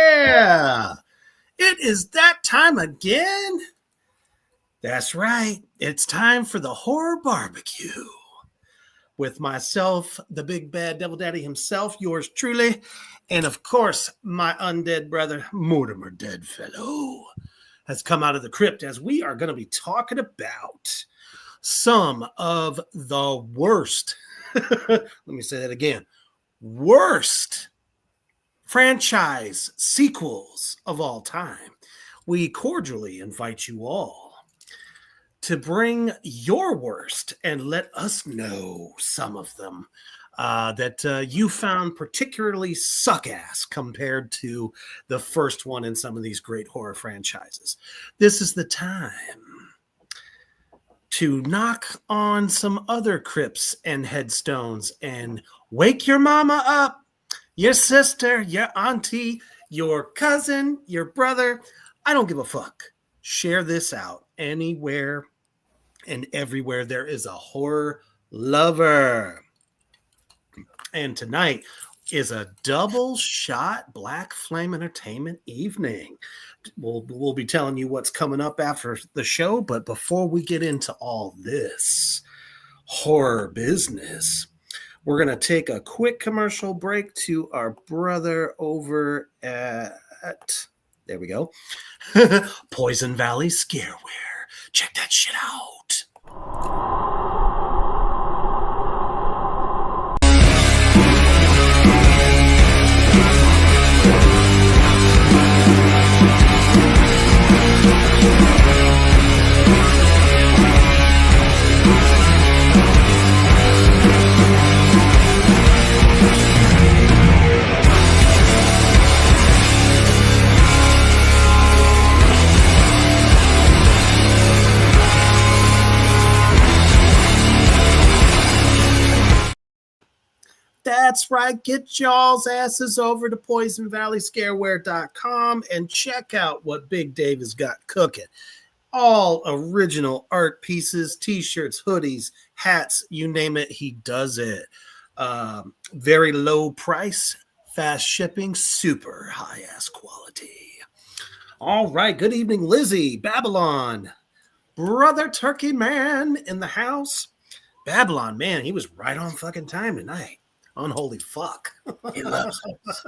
yeah, it is that time again. That's right. It's time for the horror barbecue with myself, the big bad devil daddy himself, yours truly, and of course, my undead brother, Mortimer Deadfellow, has come out of the crypt as we are going to be talking about some of the worst, let me say that again, worst franchise sequels of all time. We cordially invite you all to bring your worst and let us know some of them that you found particularly suck ass compared to the first one in some of these great horror franchises. This is the time to knock on some other crypts and headstones and wake your mama up, your sister, your auntie, your cousin, your brother. I don't give a fuck. Share this out anywhere and everywhere there is a horror lover. And tonight is a double shot Black Flame Entertainment evening. We'll be telling you what's coming up after the show, but before we get into all this horror business, we're going to take a quick commercial break to our brother over at, there we go, Poison Valley Scareware. Check that shit out. That's right. Get y'all's asses over to PoisonValleyScareware.com and check out what Big Dave has got cooking. All original art pieces, t-shirts, hoodies, hats, you name it, he does it. Very low price, fast shipping, super high-ass quality. All right. Good evening, Lizzie, Babylon, Brother Turkey Man in the house. Babylon, man, he was right on fucking time tonight. Unholy fuck. He loves us.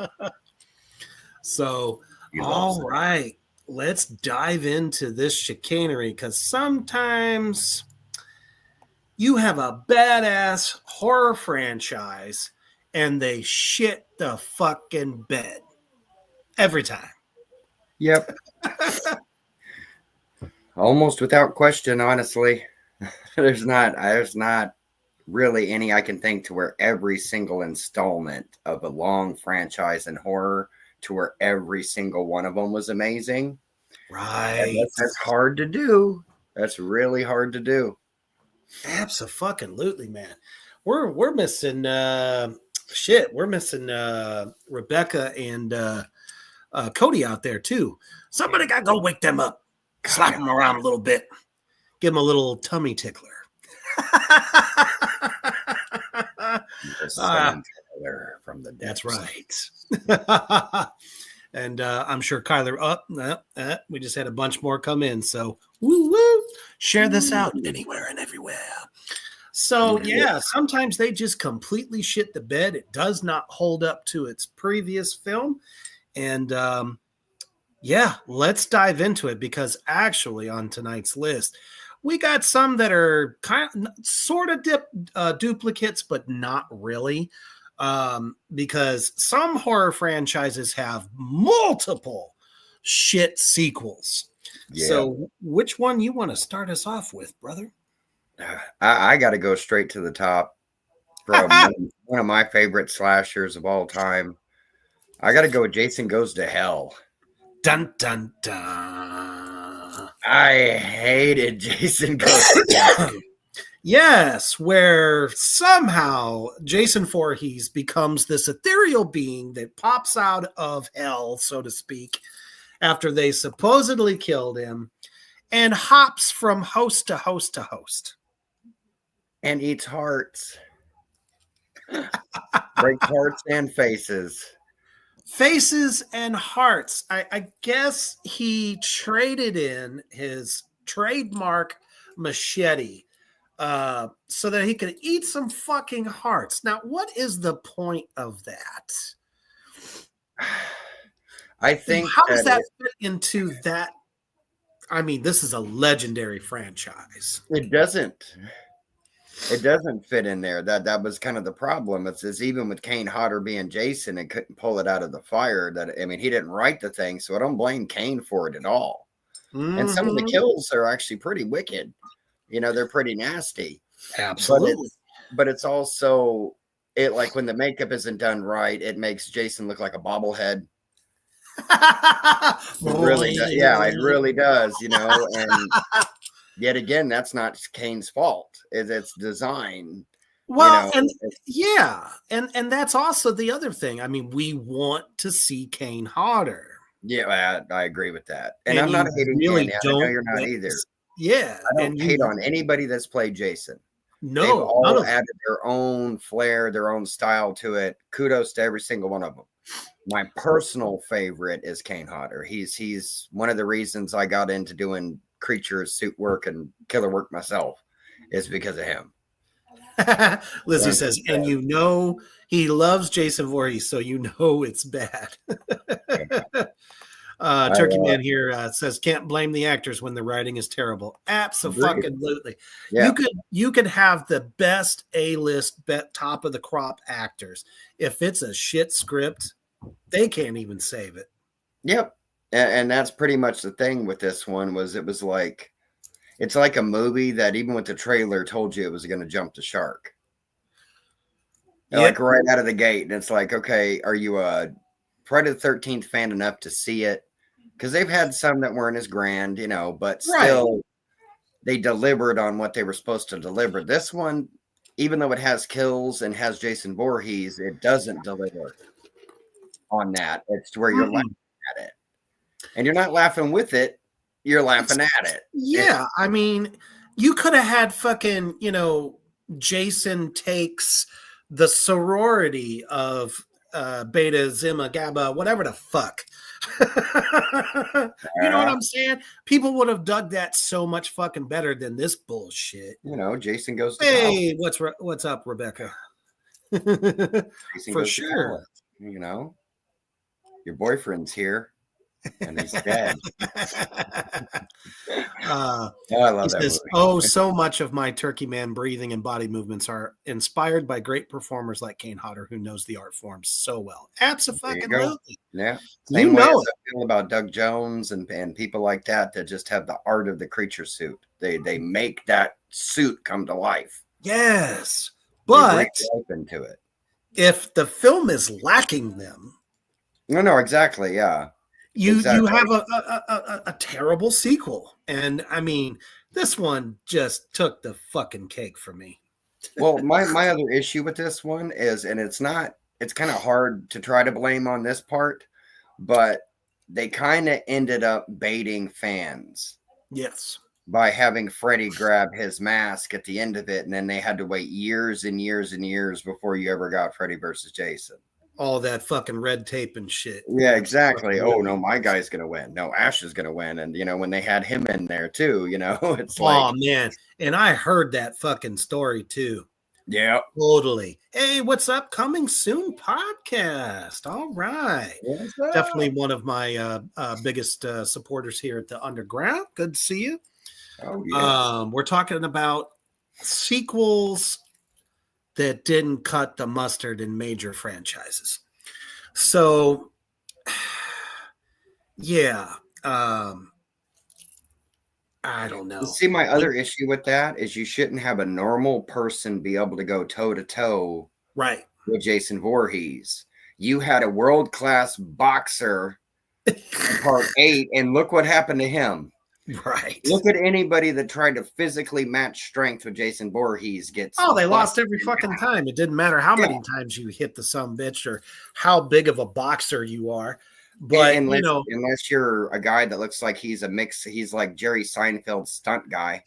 So, all right, let's dive into this chicanery because sometimes you have a badass horror franchise and they shit the fucking bed every time. Yep. Almost without question, honestly. There's not really any I can think to where every single installment of a long franchise in horror to where every single one of them was amazing. Right. That's hard to do. That's really hard to do. Absolutely, man. We're missing shit. We're missing Rebecca and Cody out there too. Somebody got to go wake them up, slap them around a little bit, give them a little tummy tickler. From the that's right. And I'm sure Kyler we just had a bunch more come in, so woo share this out anywhere and everywhere. So yeah, sometimes they just completely shit the bed. It does not hold up to its previous film. And yeah, let's dive into it because actually on tonight's list we got some that are kind of sort of duplicates, but not really, because some horror franchises have multiple shit sequels. Yeah. So which one you want to start us off with, brother? I got to go straight to the top from one of my favorite slashers of all time. I got to go with Jason Goes to Hell. Dun, dun, dun. I hated Jason Goes to Hell. Yes, where somehow Jason Voorhees becomes this ethereal being that pops out of hell, so to speak, after they supposedly killed him and hops from host to host to host. And eats hearts. Breaks hearts and faces. Faces and hearts. I guess he traded in his trademark machete so that he could eat some fucking hearts. Now, what is the point of that? I think How does that that fit into that? I mean, this is a legendary franchise. it doesn't. It doesn't fit in there. That was kind of the problem. It's even with Kane Hodder being Jason and couldn't pull it out of the fire. That I mean, he didn't write the thing, so I don't blame Kane for it at all. And some of the Mm-hmm. kills are actually pretty wicked. You know, they're pretty nasty. But Absolutely. it's also it like when the makeup isn't done right, it makes Jason look like a bobblehead. It really does. Yeah, it really does. You know, and yet again, that's not Kane's fault. It's design. You Well, know, and yeah, and that's also the other thing. I mean, we want to see Kane Hodder, yeah, I agree with that. And and I'm not you hating really Andy. I know don't you're not get either. yeah, I don't and hate you on anybody that's played Jason. They've no, none all of them. added their own flair, their own style to it. Kudos to every single one of them. My personal favorite is Kane Hodder. He's one of the reasons I got into doing creature suit work and killer work myself is because of him. Lizzie says, and you know he loves Jason Voorhees, so you know it's bad. Turkey Man here says, can't blame the actors when the writing is terrible. Absolutely. Yeah. You could have the best A-list, top of the crop actors. If it's a shit script, they can't even save it. Yep. And that's pretty much the thing with this one was it was like it's like a movie that even with the trailer told you it was going to jump the shark. Yep. Like right out of the gate. And it's like, okay, are you a Friday the 13th fan enough to see it? Because they've had some that weren't as grand, you know, but still they delivered on what they were supposed to deliver. This one, even though it has kills and has Jason Voorhees, it doesn't deliver on that. It's where you're laughing at it. And you're not laughing with it, you're laughing at it. Yeah, I mean, you could have had fucking, you know, Jason takes the sorority of Beta, Zimma, Gamma, whatever the fuck. You know what I'm saying? People would have dug that so much fucking better than this bullshit. You know, Jason goes to hey, college. What's up, Rebecca? For sure. College, you know, your boyfriend's here. And he's dead. I love that movie. Oh, so much of my Turkey Man breathing and body movements are inspired by great performers like Kane Hodder, who knows the art form so well. Absolutely. Yeah. Same way as I feel about Doug Jones and people like that just have the art of the creature suit. They make that suit come to life. Yes. But into it. If the film is lacking them. No, exactly. Yeah. You have a terrible sequel. And I mean, this one just took the fucking cake for me. Well, my other issue with this one is, and it's kind of hard to try to blame on this part, but they kind of ended up baiting fans. Yes. By having Freddy grab his mask at the end of it, and then they had to wait years and years and years before you ever got Freddy versus Jason. All that fucking red tape and shit. Yeah, exactly. Oh no, my guy's gonna win. No, Ash is gonna win. And you know, when they had him in there too, you know, it's like, oh man. And I heard that fucking story too. Yeah, totally. Hey, what's up? Coming soon podcast. All right. Definitely one of my biggest supporters here at the Underground. Good to see you. Oh yeah. We're talking about sequels that didn't cut the mustard in major franchises. So, yeah, I don't know. See, my other issue with that is you shouldn't have a normal person be able to go toe to toe right with Jason Voorhees. You had a world-class boxer in part 8, and look what happened to him. Right. Look at anybody that tried to physically match strength with Jason Voorhees gets. Oh, they lost every fucking time. It didn't matter how many times you hit the sumbitch or how big of a boxer you are. But unless you're a guy that looks like he's a mix, he's like Jerry Seinfeld's stunt guy.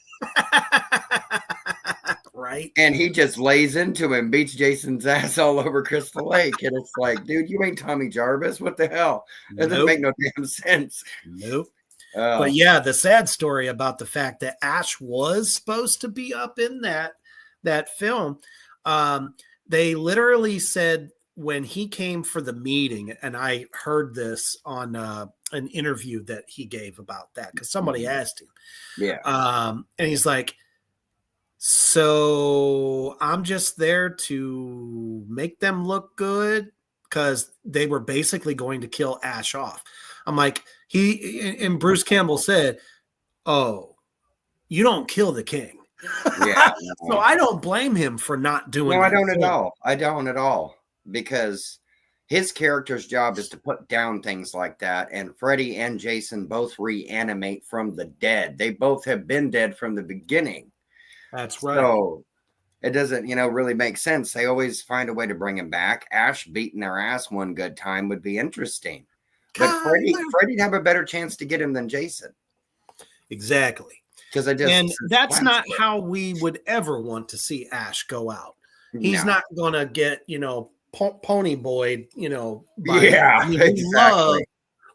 right? And he just lays into him, beats Jason's ass all over Crystal Lake. And it's like, dude, you ain't Tommy Jarvis. What the hell? It doesn't Nope. make no damn sense. Nope. But yeah, the sad story about the fact that Ash was supposed to be up in that film. They literally said when he came for the meeting, and I heard this on an interview that he gave about that because somebody asked him. Yeah. And he's like, so I'm just there to make them look good because they were basically going to kill Ash off. I'm like, and Bruce Campbell said, oh, you don't kill the king. Yeah. So I don't blame him for not doing No, that. I don't at all. I don't at all. Because his character's job is to put down things like that. And Freddy and Jason both reanimate from the dead. They both have been dead from the beginning. That's right. So it doesn't, really make sense. They always find a way to bring him back. Ash beating their ass one good time would be interesting. But Freddy'd have a better chance to get him than Jason. Exactly. Because that's not how we would ever want to see Ash go out. He's not going to get, pony boyed, exactly.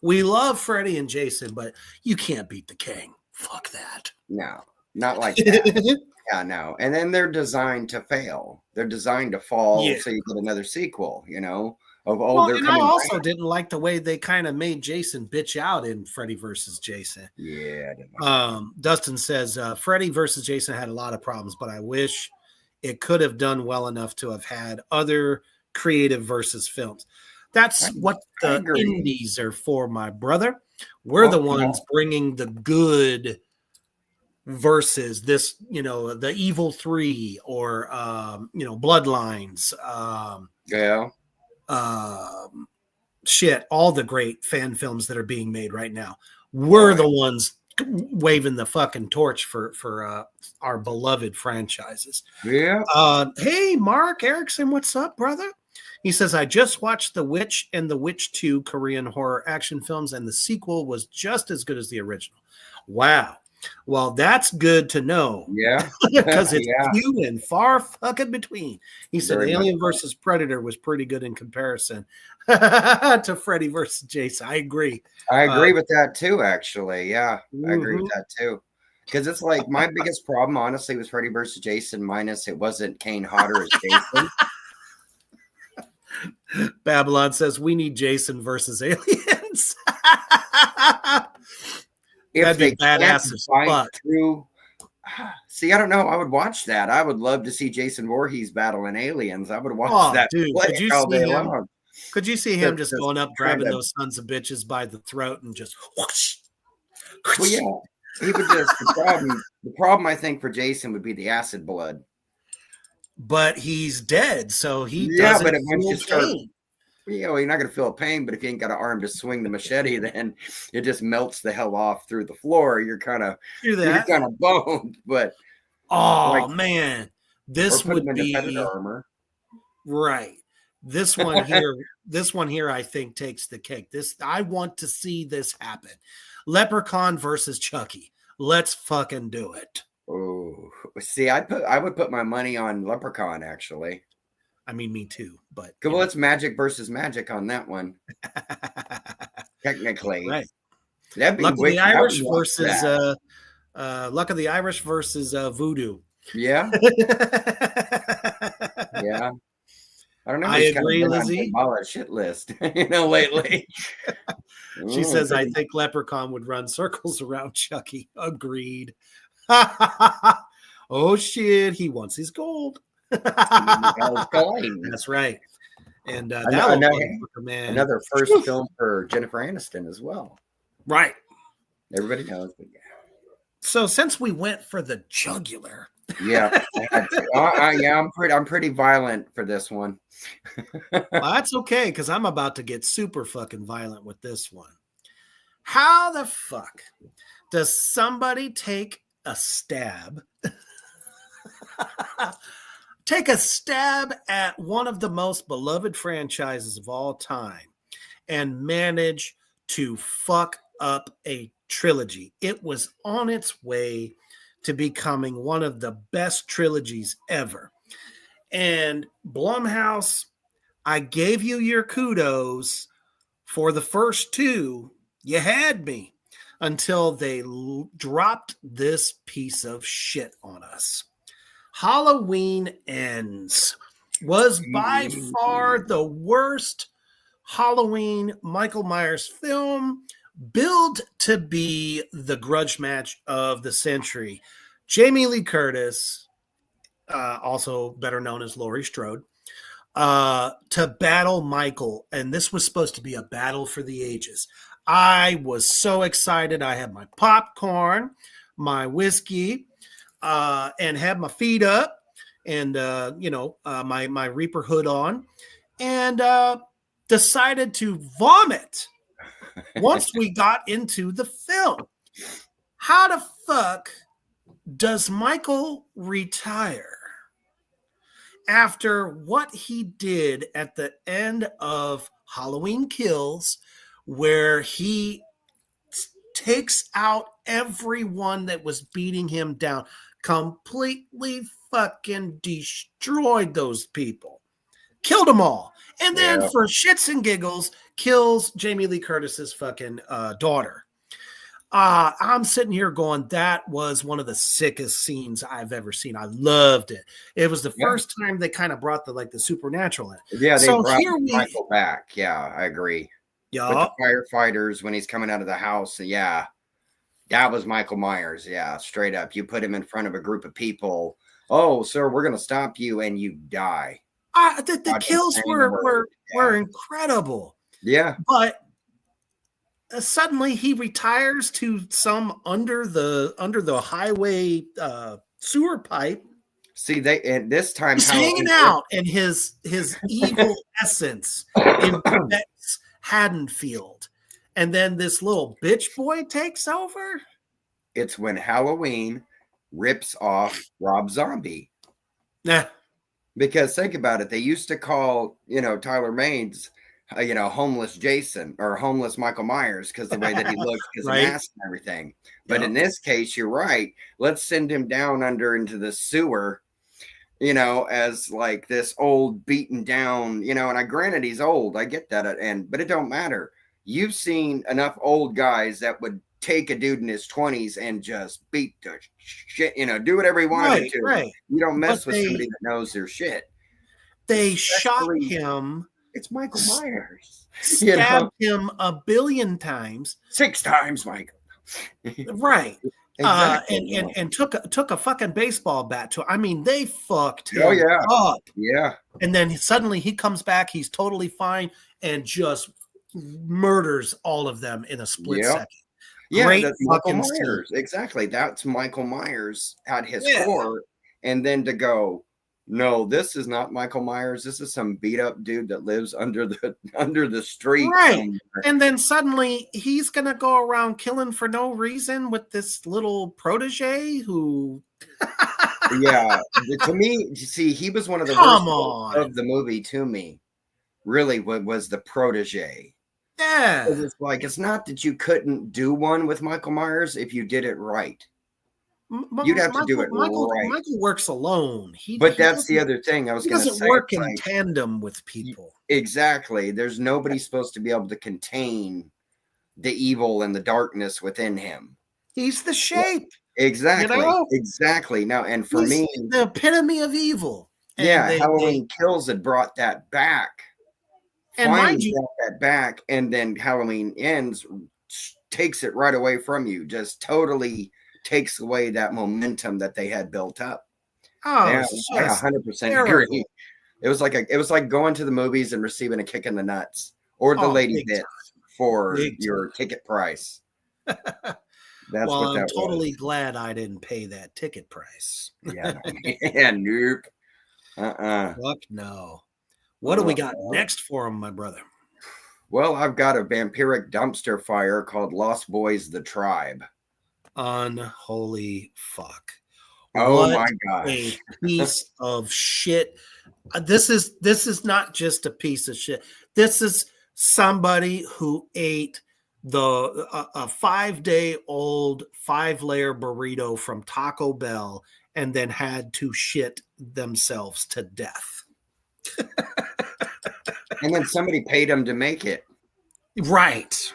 We love Freddy and Jason, but you can't beat the king. Fuck that. No, not like that. Yeah, no. And then they're designed to fail. They're designed to fall so you get another sequel, and I also didn't like the way they kind of made Jason bitch out in Freddy versus Jason. Yeah. I didn't like Dustin says Freddy versus Jason had a lot of problems, but I wish it could have done well enough to have had other creative versus films. That's what the indies are for, my brother. We're the ones bringing the good versus this, the Evil 3 or, Bloodlines. All the great fan films that are being made right now. We're the ones waving the fucking torch for our beloved franchises. Yeah. Hey, Mark Erickson, what's up, brother? He says, I just watched The Witch and The Witch 2 Korean horror action films, and the sequel was just as good as the original. Wow. Well, that's good to know. Yeah. Because it's few and far fucking between. He said Alien versus Predator was pretty good in comparison to Freddy versus Jason. I agree. I agree with that too, actually. Yeah, I agree with that too. Because it's like my biggest problem, honestly, was Freddy versus Jason, minus it wasn't Kane hotter as Jason. Babylon says we need Jason versus aliens. If they badass as fuck. See, I don't know. I would watch that. I would love to see Jason Voorhees battling aliens. I would watch that. Dude, could you see him just going up, grabbing those sons of bitches by the throat and just whoosh? Well, yeah. He would just the problem I think for Jason would be the acid blood. But he's dead, so he doesn't but once you start, pain. You're not going to feel pain, but if you ain't got an arm to swing the machete, then it just melts the hell off through the floor. You're kind of boned, but man, this would be armor. Right. This one here, I think takes the cake. I want to see this happen. Leprechaun versus Chucky. Let's fucking do it. Oh, see, I would put my money on Leprechaun, actually. I mean, me too, but well, it's magic versus magic on that one. Technically, right? That'd be Luck of the Irish versus Luck of the Irish versus Voodoo. Yeah, yeah. I don't know. I agree, Lizzie. All that shit list, lately. She says, "I think Leprechaun would run circles around Chucky." Agreed. Oh shit! He wants his gold. That's right. And another first film for Jennifer Aniston as well. Right. Everybody knows. But yeah. So since we went for the jugular, yeah, I'm pretty violent for this one. Well, that's okay because I'm about to get super fucking violent with this one. How the fuck does somebody take a stab? Take a stab at one of the most beloved franchises of all time and manage to fuck up a trilogy. It was on its way to becoming one of the best trilogies ever. And Blumhouse, I gave you your kudos for the first two. You had me until they dropped this piece of shit on us. Halloween Ends was by far the worst Halloween Michael Myers film, billed to be the grudge match of the century. Jamie Lee Curtis, also better known as Laurie Strode, to battle Michael. And this was supposed to be a battle for the ages. I was so excited. I had my popcorn, my whiskey, and had my feet up and, my Reaper hood on, and decided to vomit once we got into the film. How the fuck does Michael retire after what he did at the end of Halloween Kills, where he takes out everyone that was beating him down, completely fucking destroyed those people, killed them all, and then for shits and giggles kills Jamie Lee Curtis's fucking daughter. I'm sitting here going, that was one of the sickest scenes I've ever seen. I loved it. It was the first time they kind of brought the supernatural in. Yeah, they brought Michael back. Yeah, I agree. Yeah, with the firefighters when he's coming out of the house. Yeah, that was Michael Myers. Yeah, straight up. You put him in front of a group of people. Oh, sir, we're gonna stop you, and you die. The kills were incredible. Yeah, but suddenly he retires to some under the highway sewer pipe. See, and this time he's hanging out in his evil essence in Bex Haddonfield, and then this little bitch boy takes over. It's when Halloween rips off Rob Zombie. Yeah, because think about it, they used to call Tyler Maines homeless Jason or homeless Michael Myers because the way that he looked, because right. the mask and everything. But in this case, you're right. Let's send him down into the sewer, as like this old beaten down, and granted he's old. I get that. But it don't matter. You've seen enough old guys that would take a dude in his 20s and just beat the shit, do whatever he wanted to. Right. You don't mess with somebody that knows their shit. They shot him. It's Michael Myers. Stabbed him a billion times. 6 times, Michael. Right. Exactly. And took a fucking baseball bat to. I mean, they fucked him up. Yeah. And then suddenly he comes back. He's totally fine and just murders all of them in a split second. Yeah, great that's Michael Myers. Exactly. That's Michael Myers at his core. And then to go, no, this is not Michael Myers. This is some beat up dude that lives under the street. Right. Somewhere. And then suddenly he's going to go around killing for no reason with this little protege who. Yeah. To me, see, he was one of the worst of the movie to me. Really, what was the protege? Yeah. It's like, it's not that you couldn't do one with Michael Myers if you did it right. You'd have to do it right. Michael works alone. But that's the other thing I was going to say. He doesn't work in tandem with people. Exactly. There's nobody supposed to be able to contain the evil and the darkness within him. He's the shape. Exactly. Exactly. Now, and for me, the epitome of evil. And Halloween Kills had brought that back. And mind you, brought that back, and then Halloween Ends takes it right away from you. Just totally takes away that momentum that they had built up. Oh, yeah, I 100% agree. It was like going to the movies and receiving a kick in the nuts, or the lady bit for your ticket price. That's what that I'm totally glad I didn't pay that ticket price. Yeah, nope. Fuck no. What do we got next for him, my brother? Well, I've got a vampiric dumpster fire called Lost Boys: The Tribe. Unholy fuck. Oh my gosh. A piece of shit. This is not just a piece of shit. This is somebody who ate a 5-day-old 5-layer burrito from Taco Bell and then had to shit themselves to death. And then somebody paid them to make it. Right.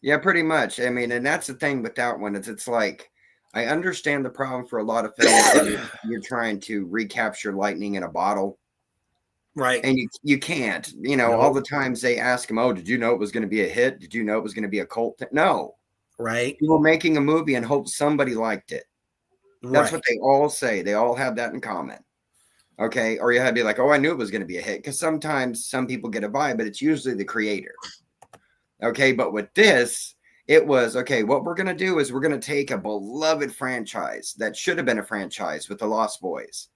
Yeah, pretty much. I mean, and that's the thing with that one. It's like I understand the problem for a lot of films that you're trying to recapture lightning in a bottle. Right. And you can't. You know, all the times they ask him, "Oh, did you know it was going to be a hit? Did you know it was going to be a cult?" No. Right. You were making a movie and hope somebody liked it. That's what they all say. They all have that in common. Okay. Or you had to be like, "Oh, I knew it was going to be a hit." Because sometimes some people get a vibe, but it's usually the creator. Okay. But with this, it was okay. What we're going to do is we're going to take a beloved franchise that should have been a franchise with the Lost Boys.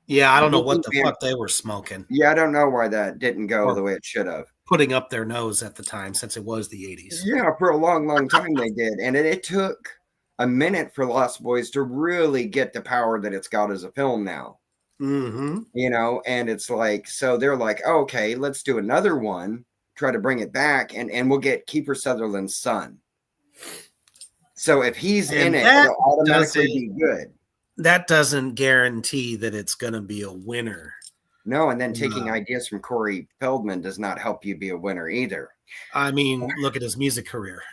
Yeah, I don't know what the fuck they were smoking. Yeah, I don't know why that didn't go the way it should have. Putting up their nose at the time, since it was the 80s. Yeah, for a long, long time they did. And it took a minute for Lost Boys to really get the power that it's got as a film now. Mm-hmm. You know, and it's like, so they're like, oh, okay, let's do another one, try to bring it back, and we'll get Kiefer Sutherland's son. So if he's in it, it'll automatically be good. That doesn't guarantee that it's going to be a winner. No, and then taking ideas from Corey Feldman does not help you be a winner either. I mean, look at his music career.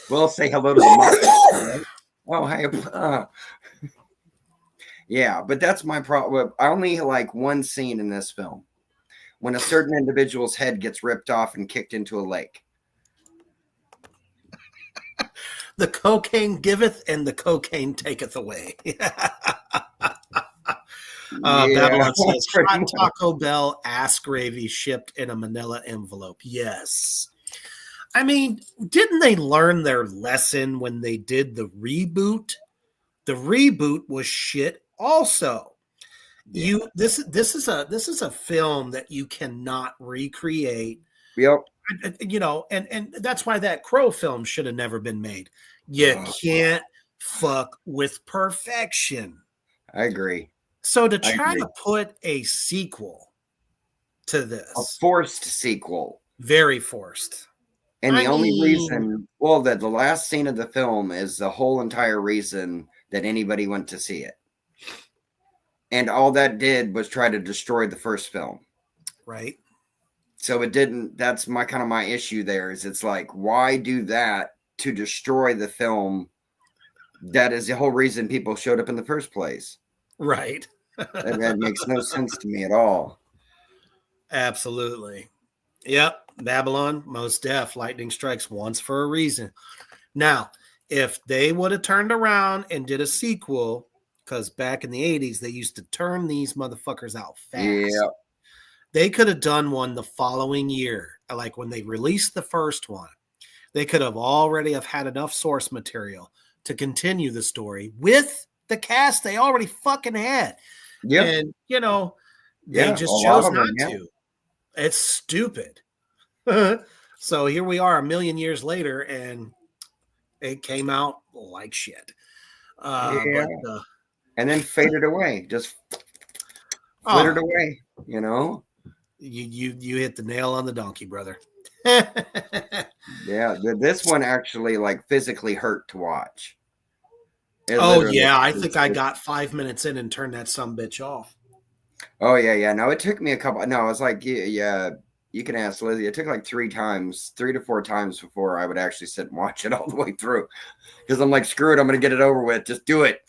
We'll say hello to the market. Oh, hey. Yeah, but that's my problem. I only like one scene in this film when a certain individual's head gets ripped off and kicked into a lake. The cocaine giveth and the cocaine taketh away. Babylon says hot Taco Bell ass gravy shipped in a manila envelope. Yes. I mean, didn't they learn their lesson when they did the reboot? The reboot was shit also. Yeah. This is a film that you cannot recreate. Yep. You know, and that's why that Crow film should have never been made. You can't fuck with perfection. I agree. So to try to put a sequel to this, a forced sequel, very forced. And the only reason, well, that the last scene of the film is the whole entire reason that anybody went to see it. And all that did was try to destroy the first film. Right. So it didn't, that's my issue there is it's like, why do that to destroy the film? That is the whole reason people showed up in the first place. Right. That makes no sense to me at all. Absolutely. Yep. Babylon, most deaf. Lightning strikes once for a reason. Now, if they would have turned around and did a sequel, because back in the 80s, they used to turn these motherfuckers out fast. Yeah. They could have done one the following year. Like when they released the first one, they could have already have had enough source material to continue the story with the cast they already fucking had. Yeah. And, you know, they just chose not to. It's stupid. So here we are a million years later, and it came out like shit. And then faded away. Just flittered away, you know? You hit the nail on the donkey, brother. Yeah, this one actually like physically hurt to watch. I think I got 5 minutes in and turned that sumbitch off. Oh yeah. No, it took me a couple. No, I was like, yeah. You can ask Lizzie. It took like 3 to 4 times before I would actually sit and watch it all the way through. Because I'm like, screw it, I'm going to get it over with. Just do it.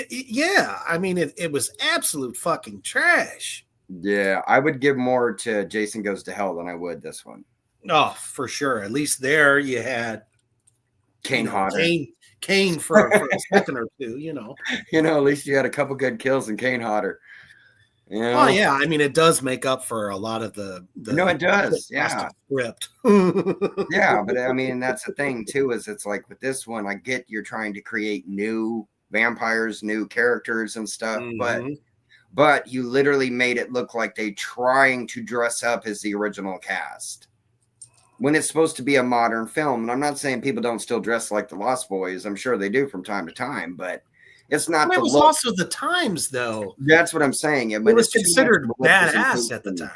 Yeah. I mean, it was absolute fucking trash. Yeah, I would give more to Jason Goes to Hell than I would this one. Oh, for sure. At least there you had Kane Hodder. Kane for a second or two, you know. You know, at least you had a couple good kills in Kane Hodder. You know? Oh yeah, I mean it does make up for a lot of the no, it does. Yeah, script. Yeah, but I mean that's the thing too. Is it's like with this one, I get you're trying to create new vampires, new characters and stuff, but you literally made it look like they trying to dress up as the original cast when it's supposed to be a modern film. And I'm not saying people don't still dress like the Lost Boys. I'm sure they do from time to time, but. It's not. It was also the times, though. That's what I'm saying. It was considered badass at the time.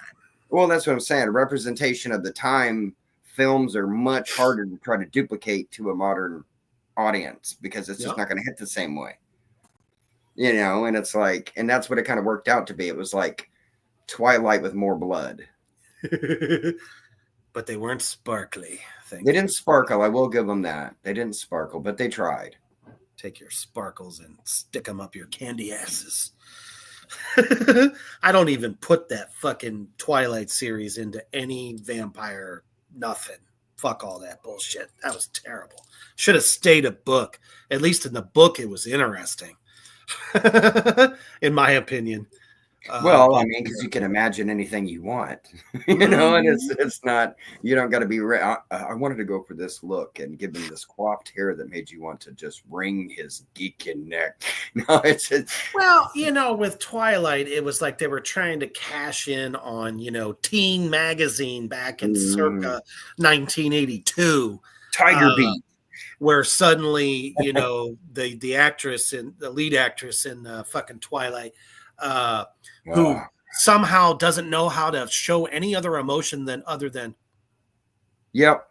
Well, that's what I'm saying. A representation of the time films are much harder to try to duplicate to a modern audience because it's just Yep. not going to hit the same way. And it's like, and that's what it kind of worked out to be. It was like Twilight with more blood. But they weren't sparkly. They didn't sparkle. I will give them that. They didn't sparkle, but they tried. Take your sparkles and stick them up your candy asses. I don't even put that fucking Twilight series into any vampire nothing. Fuck all that bullshit. That was terrible. Should have stayed a book. At least in the book, it was interesting. In my opinion. Well, I mean, because you can imagine anything you want, and it's not, you don't got to be, I wanted to go for this look and give him this coiffed hair that made you want to just wring his geeking neck. No, well, with Twilight, it was like they were trying to cash in on, Teen Magazine back in circa 1982. Tiger Beat. Where suddenly, the actress and the lead actress in fucking Twilight, who somehow doesn't know how to show any other emotion other than yep,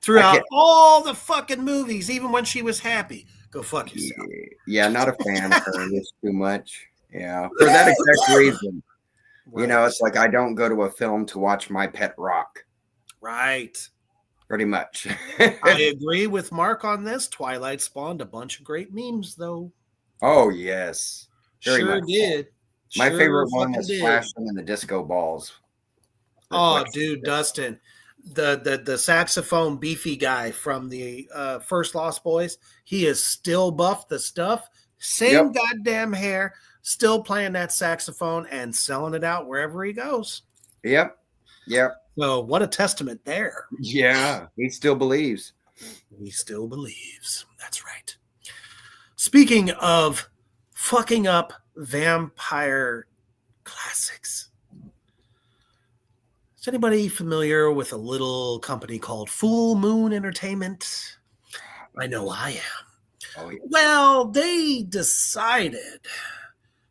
throughout all the fucking movies, even when she was happy. Go fuck yourself. Yeah, not a fan of her. It's too much. Yeah, for that exact reason. Right. It's like I don't go to a film to watch My Pet Rock. Right. Pretty much. I agree with Mark on this. Twilight spawned a bunch of great memes, though. Oh, yes. Very sure much did. My favorite one was Flashing in the Disco Balls. Oh, dude, Dustin. The saxophone beefy guy from the first Lost Boys, he is still buffed the stuff. Same goddamn hair, still playing that saxophone and selling it out wherever he goes. Yep. So what a testament there. Yeah, he still believes. He still believes. That's right. Speaking of fucking up vampire classics, is anybody familiar with a little company called Full Moon Entertainment? I know I am. Oh, yeah. Well, they decided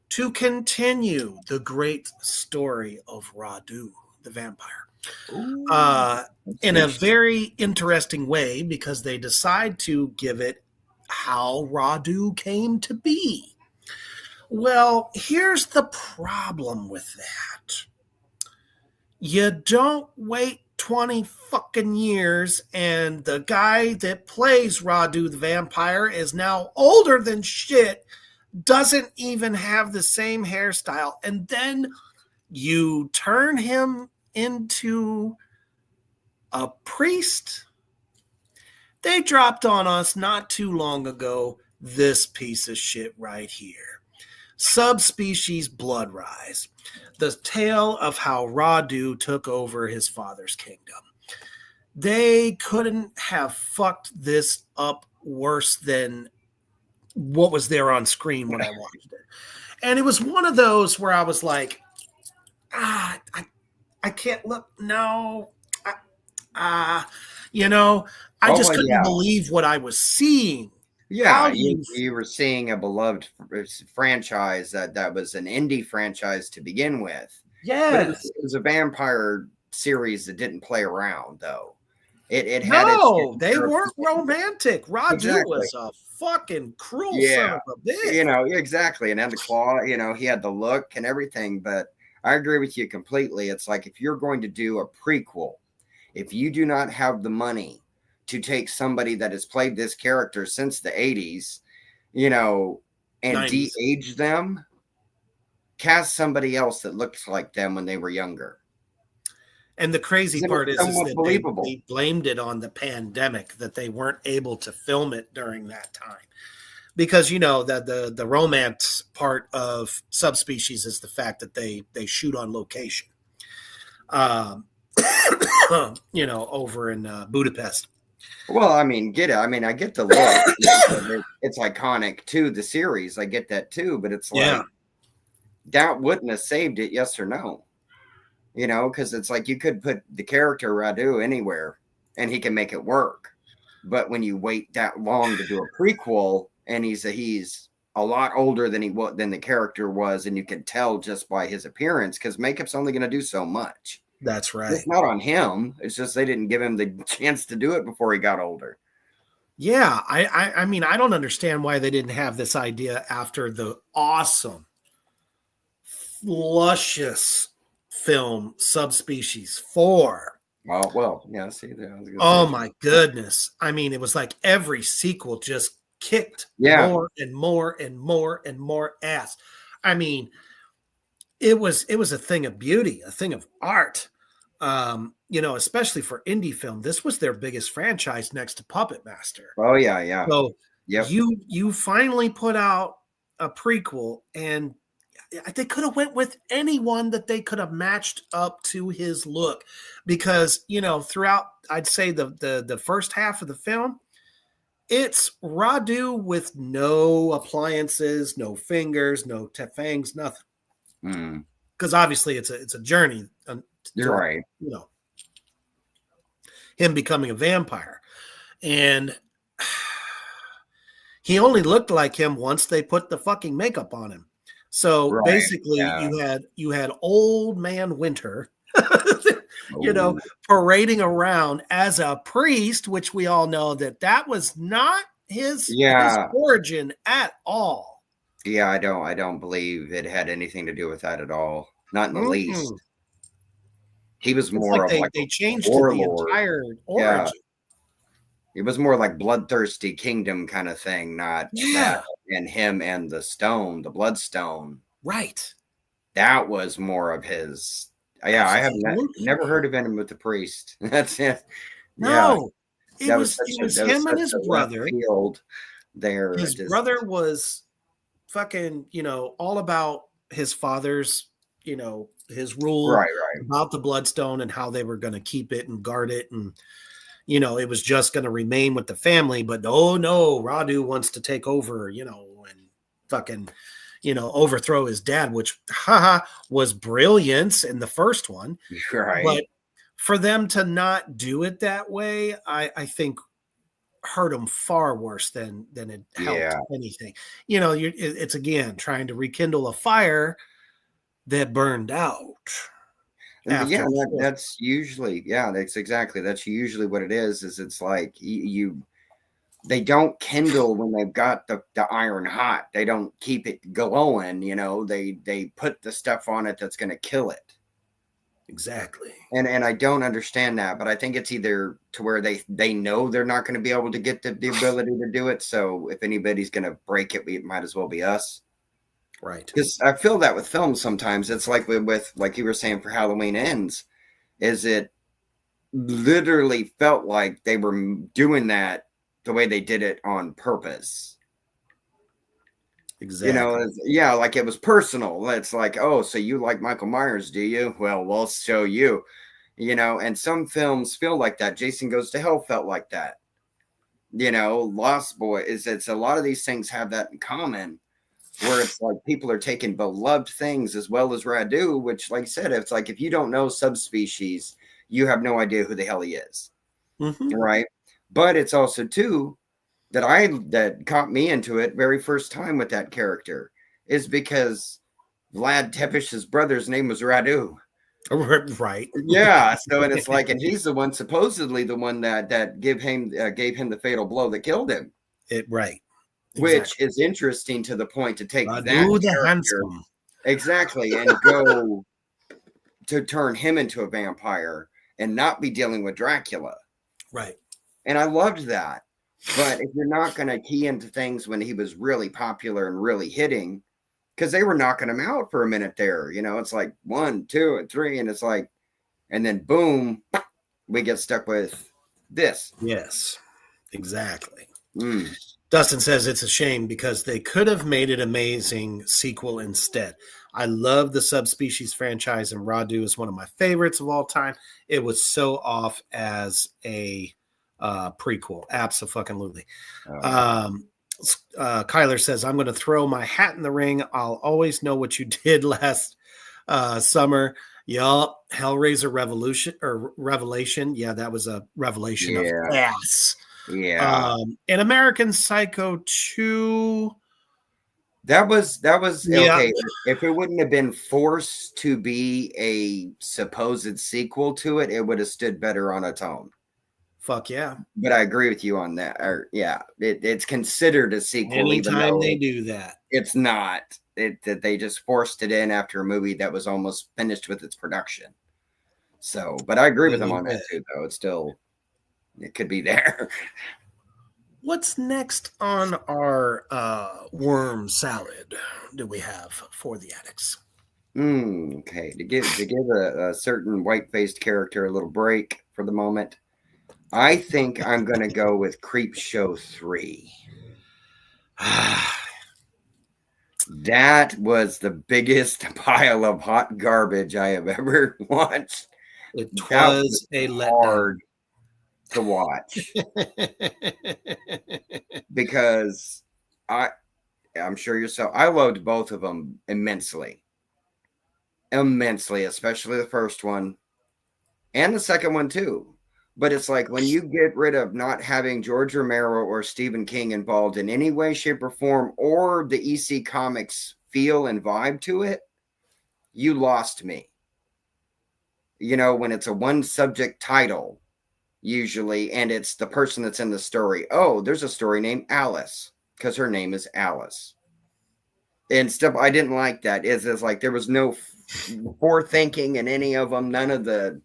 to continue the great story of Radu, the vampire. In a very interesting way, because they decide to give it how Radu came to be. Well, here's the problem with that. You don't wait 20 fucking years and the guy that plays Radu the vampire is now older than shit, doesn't even have the same hairstyle, and then you turn him into a priest. They dropped on us not too long ago this piece of shit right here. Subspecies Blood Rise. The tale of how Radu took over his father's kingdom. They couldn't have fucked this up worse than what was there on screen when I watched it. And it was one of those where I was like, I can't look. No. I just couldn't believe what I was seeing. Yeah, you were seeing a beloved franchise that was an indie franchise to begin with. Yeah, it was a vampire series that didn't play around, though. It had they weren't romantic. Radu was a fucking cruel son of a bitch. Exactly. And had the claw, he had the look and everything, but I agree with you completely. It's like if you're going to do a prequel, if you do not have the money to take somebody that has played this character since the 80s, and de-age them, cast somebody else that looks like them when they were younger. And the crazy part is that they blamed it on the pandemic, that they weren't able to film it during that time. Because, that the romance part of Subspecies is the fact that they shoot on location, over in Budapest. Well, I mean, I get the look. It's iconic to the series. I get that too, but it's like that wouldn't have saved it, yes or no? Because it's like you could put the character Radu anywhere and he can make it work. But when you wait that long to do a prequel and he's a lot older than the character was, and you can tell just by his appearance, because makeup's only going to do so much. That's right. It's not on him. It's just they didn't give him the chance to do it before he got older. Yeah, I mean, I don't understand why they didn't have this idea after the awesome, luscious film Subspecies 4. Oh well, yeah. See, I was gonna Oh say, my goodness. I mean, it was like every sequel just kicked yeah. more and more and more and more ass. I mean, it was a thing of beauty, a thing of art. Especially for indie film. This was their biggest franchise next to Puppet Master. Oh yeah, yeah. So Yep. you finally put out a prequel, and they could have went with anyone that they could have matched up to his look, because throughout, I'd say the first half of the film, it's Radu with no appliances, no fingers, no fangs, nothing. Mm, Because obviously it's a journey you're to right. him becoming a vampire, and he only looked like him once they put the fucking makeup on him. So Right. basically, Yeah. you had old man Winter, Oh, parading around as a priest, which we all know that was not his yeah. origin at all. Yeah. I don't believe it had anything to do with that at all. Not in the Mm-mm. least. He was It's more like of like they a changed the warlord. entire Yeah. origin. It was more like bloodthirsty kingdom kind of thing, not that. Yeah, And him and the stone, the bloodstone, right. that was more of his. Yeah, I have Absolutely. never heard of him with the priest. That's it. Yeah, No, it was it was that was him and such his a left brother. field there. His brother was fucking, all about his father's, his rule Right, right. about the bloodstone and how they were going to keep it and guard it. And, it was just going to remain with the family. But oh no, Radu wants to take over, and fucking, overthrow his dad, which, haha, was brilliance in the first one. Right. But for them to not do it that way, I think hurt them far worse than it helped Yeah. anything. It's again trying to rekindle a fire that burned out And after yeah, the fourth. that's usually, yeah, that's usually what it is it's like they don't kindle when they've got the iron hot. They don't keep it glowing, they put the stuff on it that's going to kill it. Exactly. And I don't understand that, but I think it's either to where they know they're not going to be able to get the ability to do it. So if anybody's going to break it, it might as well be us. Right. Because I feel that with films sometimes. It's like with like you were saying for Halloween Ends, is it literally felt like they were doing that the way they did it on purpose. Exactly. Yeah, like it was personal. It's like, oh, so you like Michael Myers, do you? Well, we'll show you. And some films feel like that. Jason Goes to Hell felt like that. Lost Boy it's a lot of these things have that in common, where it's like people are taking beloved things as well as Radu, which, like I said, it's like if you don't know Subspecies, you have no idea who the hell he is. Mm-hmm. Right. But it's also too that caught me into it very first time with that character is because Vlad Tepish's brother's name was Radu. Right. Yeah. So, and it's like, and he's the one, supposedly the one that gave him the fatal blow that killed him. Right. Which Exactly. is interesting to the point to take that Radu the character handsome. exactly and go to turn him into a vampire and not be dealing with Dracula. Right. And I loved that. But if you're not going to key into things when he was really popular and really hitting, because they were knocking him out for a minute there, it's like 1, 2, and 3, and it's like, and then boom, we get stuck with this. Yes, exactly. Mm. Dustin says it's a shame because they could have made an amazing sequel instead. I love the Subspecies franchise, and Radu is one of my favorites of all time. It was so off as a prequel. Absolutely. Kyler says, I'm going to throw my hat in the ring. I'll always know what you did last summer. Yup. Hellraiser Revelation. Yeah, that was a revelation of ass. Yeah. And American Psycho 2 That was Yeah. okay. If it wouldn't have been forced to be a supposed sequel to it, it would have stood better on its own. Fuck yeah. But I agree with you on that. Or yeah, it's considered a sequel, even Anytime though they do that. it's not. That they just forced it in after a movie that was almost finished with its production. So, but I agree with them Really on that bad. too. Though it's still, it could be there. What's next on our worm salad do we have for the addicts? Okay, to give a certain white faced character a little break for the moment, I think I'm gonna go with Creep Show 3. That was the biggest pile of hot garbage I have ever watched. It That was was a letdown. hard to watch because I'm sure yourself. I loved both of them immensely, immensely, especially the first one and the second one too. But it's like when you get rid of not having George Romero or Stephen King involved in any way, shape, or form, or the EC Comics feel and vibe to it, you lost me. You know, when it's a one subject title, usually, and it's the person that's in the story. Oh, there's a story named Alice because her name is Alice. And stuff. I didn't like that. It's like there was no forethinking in any of them. None of the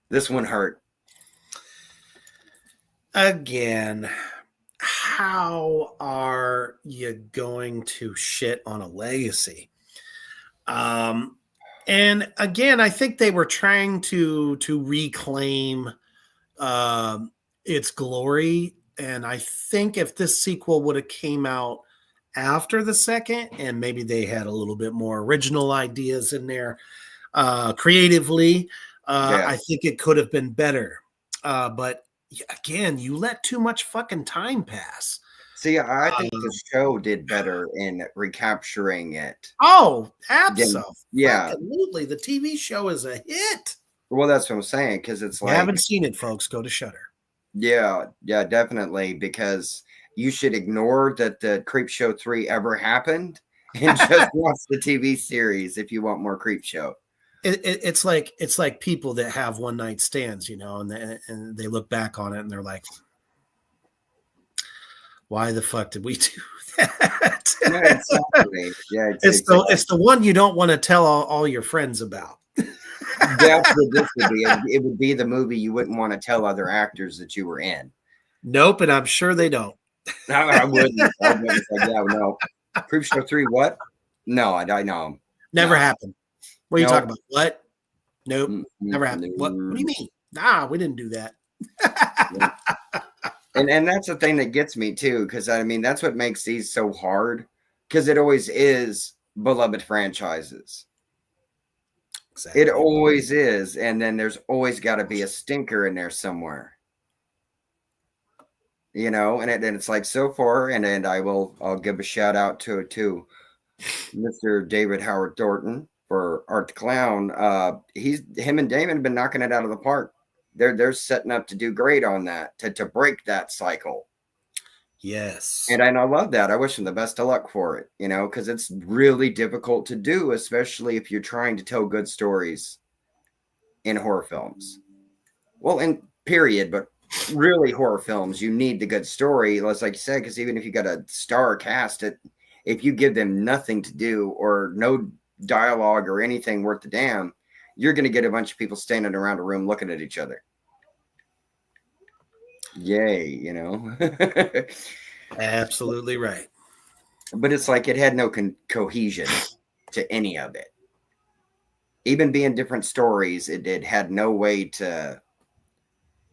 this one hurt. Again, how are you going to shit on a legacy? And again, I think they were trying to reclaim its glory. And I think if this sequel would have came out after the second, and maybe they had a little bit more original ideas in there creatively, Yeah. I think it could have been better. But again, you let too much fucking time pass. See, I think the show did better in recapturing it. Oh, Yeah. absolutely. The TV show is a hit. Well, that's what I'm saying because it's If you like, haven't seen it, folks, go to Shudder. yeah, definitely. Because you should ignore that the Creep Show 3 ever happened and just watch the TV series if you want more Creep Show. It's like people that have one night stands, you know, and they look back on it and they're like, why the fuck did we do that? Yeah, exactly. Yeah, it's the one you don't want to tell all your friends about. That's what this would be. It would be the movie you wouldn't want to tell other actors that you were in. Nope, and I'm sure they don't. I wouldn't. I wouldn't say, yeah, no. Creep Show 3, what? No, I know. Never happened. What are you Nope. talking about? What? Nope. Never happened. What do you mean? Nah, we didn't do that. And that's the thing that gets me too, because I mean that's what makes these so hard, because it always is beloved franchises. Exactly. It always is, and then there's always got to be a stinker in there somewhere, you know. And it's like so far, and I'll give a shout out to Mr. David Howard Thornton for Art the Clown. Him and Damon have been knocking it out of the park. They're setting up to do great on that to break that cycle. Yes. And I love that. I wish them the best of luck for it, you know, because it's really difficult to do, especially if you're trying to tell good stories in horror films. Well, in period, but really horror films, you need the good story. Like you said, because even if you got a star cast, if you give them nothing to do or no dialogue or anything worth the damn, you're going to get a bunch of people standing around a room looking at each other. Yay, you know. Absolutely right. But it's like it had no cohesion to any of it. Even being different stories, it had no way to.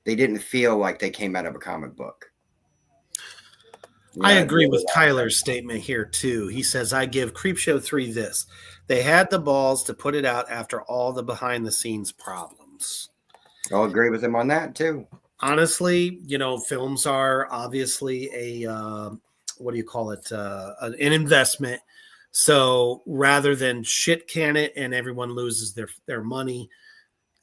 They didn't feel like they came out of a comic book. Yeah, I agree with Kyler's statement here too. He says, I give Creepshow 3 this. They had the balls to put it out after all the behind the scenes problems. I'll agree with him on that too. Honestly, you know, films are obviously a what do you call it? An investment. So rather than shit can it and everyone loses their money,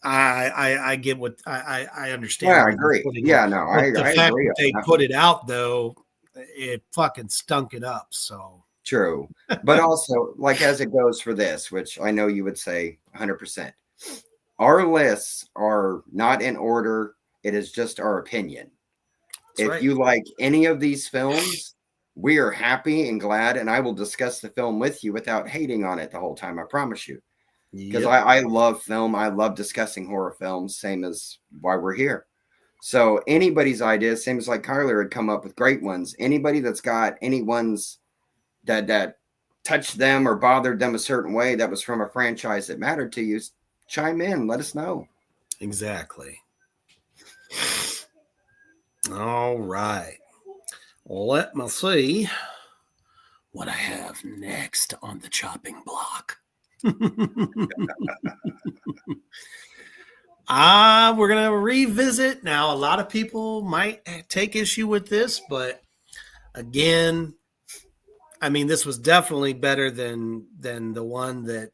I get what I understand. Yeah, I agree. Yeah, no, I the fact agree. That they put it out though, it fucking stunk it up. So True. But also, like as it goes for this, which I know you would say 100%, our lists are not in order. It is just our opinion. that's If right. you like any of these films, we are happy and glad, and I will discuss the film with you without hating on it the whole time. I promise you. Because Yep. I love film. I love discussing horror films, same as why we're here. So anybody's ideas, same as like Kyler had come up with great ones. Anybody that's got any ones that touched them or bothered them a certain way that was from a franchise that mattered to you, chime in. Let us know. Exactly. All right. Let me see what I have next on the chopping block. We're going to revisit. Now, a lot of people might take issue with this, but again, I mean, this was definitely better than the one that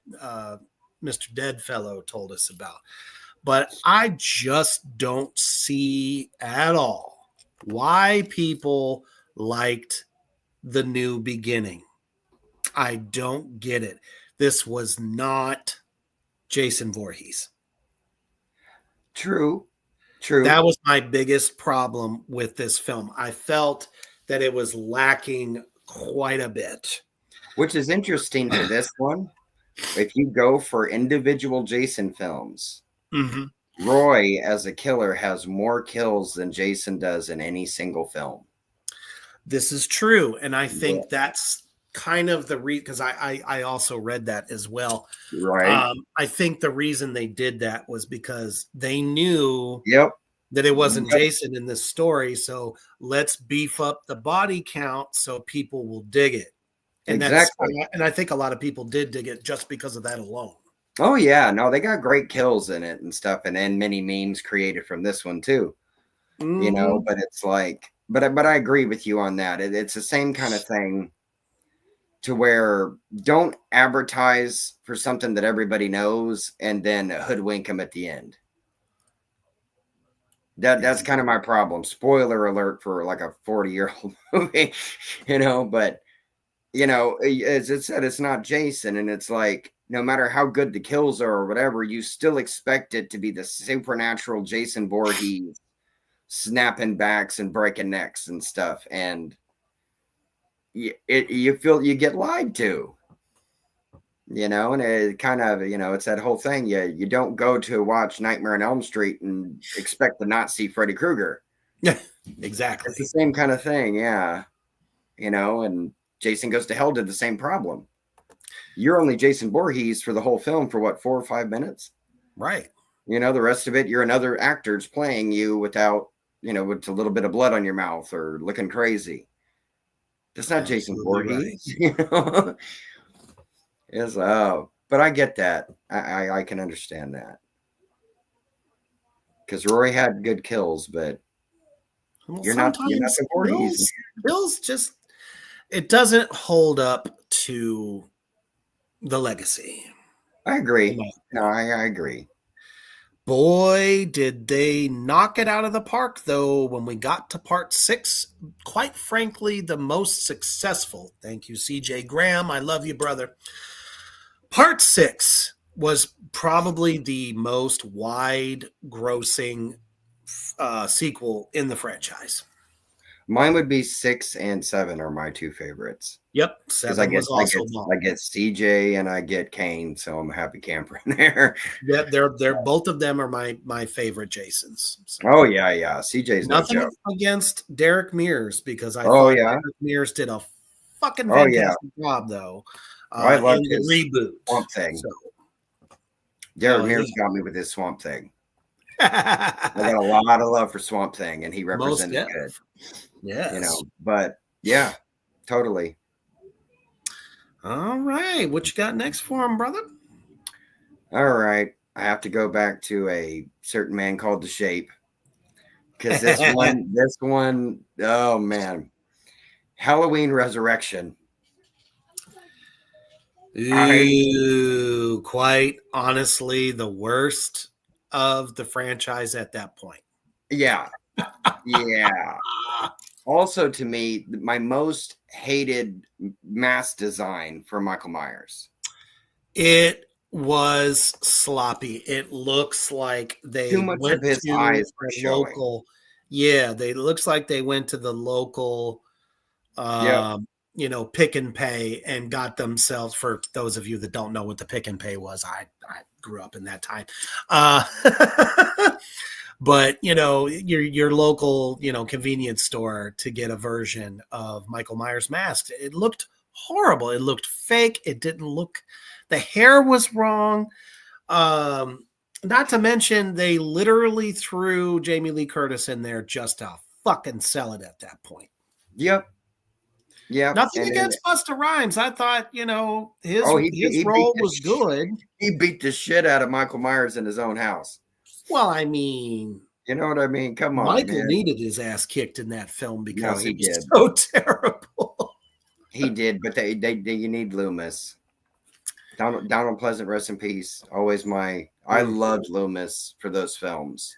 Mr. Deadfellow told us about. But I just don't see at all why people liked The New Beginning. I don't get it. This was not Jason Voorhees. True. That was my biggest problem with this film. I felt that it was lacking quite a bit. Which is interesting for this one. If you go for individual Jason films, Mm-hmm. Roy as a killer has more kills than Jason does in any single film. This is true. And I Yeah. think that's kind of the reason, because I also read that as well. Right. I think the reason they did that was because they knew Yep. that it wasn't Yep. Jason in this story. So let's beef up the body count so people will dig it. And Exactly. I think a lot of people did dig it just because of that alone. Oh yeah, no, they got great kills in it and stuff, and then many memes created from this one too. You know, Mm-hmm. but it's like, but I agree with you on that. It's the same kind of thing to where don't advertise for something that everybody knows and then hoodwink them at the end. That's kind of my problem. Spoiler alert for like a 40-year-old movie, you know, but you know, as it said, it's not Jason, and it's like no matter how good the kills are or whatever, you still expect it to be the supernatural Jason Voorhees snapping backs and breaking necks and stuff, and you feel you get lied to, you know, and it kind of, you know, it's that whole thing. You don't go to watch Nightmare on Elm Street and expect to not see Freddy Krueger. Yeah, exactly. It's the same kind of thing, yeah. You know, and Jason Goes to Hell did the same problem. You're only Jason Voorhees for the whole film for what, 4 or 5 minutes? Right. You know, the rest of it, you're another actor's playing you without, you know, with a little bit of blood on your mouth or looking crazy. That's not Jason Voorhees. Right. You know? Is but I get that. I can understand that. Because Roy had good kills, but you're not the Voorhees. Bill's just, it doesn't hold up to the legacy. I agree. No, I agree. Boy, did they knock it out of the park, though, when we got to part 6. Quite frankly, the most successful. Thank you, CJ Graham. I love you, brother. Part 6 was probably the most wide grossing sequel in the franchise. Mine would be 6 and 7 are my 2 favorites. Yep, 7 was also I get CJ and I get Kane, so I'm a happy camper in there. Yeah, they're both of them are my favorite Jasons. So. Oh yeah. CJ's nothing no joke. Against Derek Mears, because I thought Derek Mears did a fucking fantastic job, though. I loved in his the reboot Swamp Thing. So, Derek Mears got me with his Swamp Thing. I got a lot of love for Swamp Thing, and he represented good. Yeah, you know, but yeah, totally. All right, what you got next for him, brother? All right, I have to go back to a certain man called The Shape, because this one, oh man, Halloween Resurrection. Ooh, quite honestly, the worst of the franchise at that point. Yeah. Also, to me, my most hated mask design for Michael Myers. It was sloppy. It looks like Too they much of went his to eyes were a showing. local, yeah, they looks like they went to the local Yep. pick and pay and got themselves, for those of you that don't know what the pick and pay was, I grew up in that time. Uh but your local, convenience store to get a version of Michael Myers mask. It looked horrible. It looked fake. It didn't look, the hair was wrong. Um Not to mention they literally threw Jamie Lee Curtis in there just to fucking sell it at that point. Yep. Yep. Nothing And then, against Busta Rhymes. I thought, his oh, his role was good. he beat the shit out of Michael Myers in his own house. Well, I mean, You know what I mean? Come on, Michael man. needed his ass kicked in that film No, because he it was did. so terrible. He did, but they you need Loomis. Donald Pleasant, rest in peace. Always I Mm. loved Loomis for those films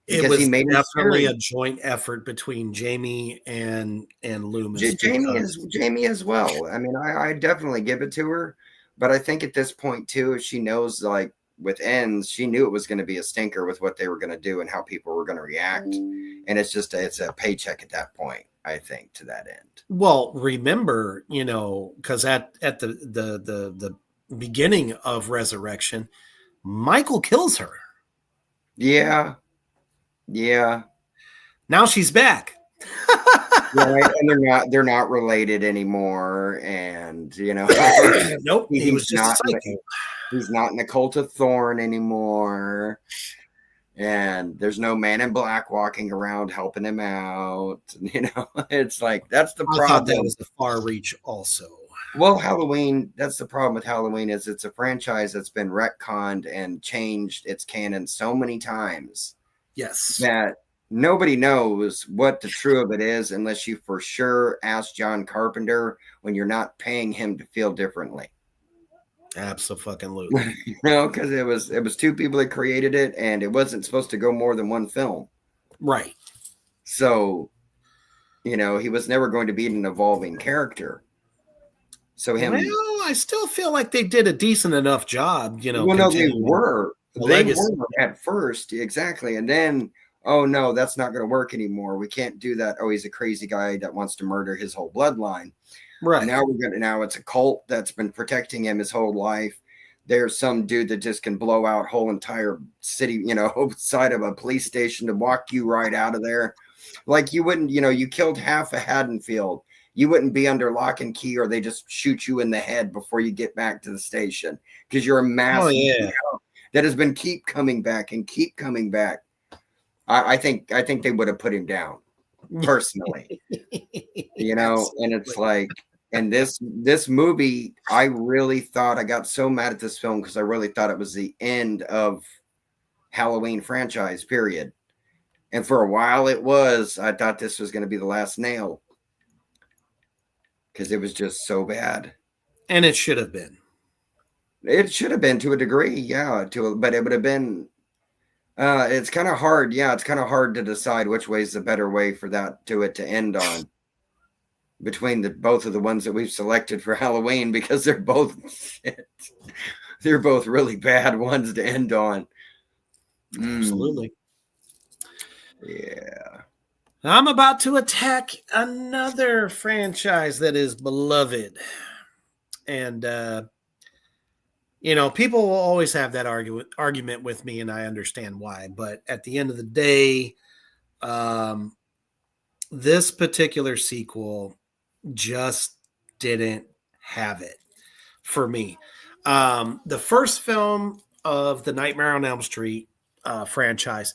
It because he was made him definitely scary. a joint effort between Jamie and Loomis Jamie is because Jamie as well. I mean, I definitely give it to her, but I think at this point too, if she knows, like with ends, she knew it was going to be a stinker with what they were going to do and how people were going to react, and it's a paycheck at that point. I think to that end. well, remember, because at the beginning of Resurrection, Michael kills her. Yeah, yeah, Now she's back. right. And they're not related anymore, and Nope, he was he's just a not psycho. he's not in the cult of Thorn anymore. And there's no man in black walking around helping him out. It's like that's the I thought that problem. was a far reach also. Well, Halloween, that's the problem with Halloween is it's a franchise that's been retconned and changed its canon so many times Yes, that nobody knows what the true of it is unless you for sure ask John Carpenter when you're not paying him to feel differently. absolutely. Because it was two people that created it and it wasn't supposed to go more than one film. Right. So he was never going to be an evolving character. So Well, him, I still feel like they did a decent enough job, well, no, they continuing were, the they were legacy. at first, exactly, and then, oh no, that's not going to work anymore. We can't do that. Oh, he's a crazy guy that wants to murder his whole bloodline. Right. Now it's a cult that's been protecting him his whole life. There's some dude that just can blow out whole entire city, side of a police station to walk you right out of there. Like you wouldn't, you killed half of Haddonfield. You wouldn't be under lock and key, or they just shoot you in the head before you get back to the station because you're a Oh mass yeah. that has been keep coming back and keep coming back. I think they would have put him down personally, and it's Absolutely. like, and this movie, I really thought I got so mad at this film because I really thought it was the end of Halloween franchise, period. And for a while it was. I thought this was going to be the last nail because it was just so bad. And it should have been. It should have been to a degree, yeah. But it would have been. It's kind of hard, yeah. It's kind of hard to decide which way is the better way for it to end on between both of the ones that we've selected for Halloween because they're both shit. They're both really bad ones to end on. Absolutely. Yeah. I'm about to attack another franchise that is beloved. And people will always have that argument with me, and I understand why. But at the end of the day, um, this particular sequel just didn't have it for me. The first film of the Nightmare on Elm Street franchise,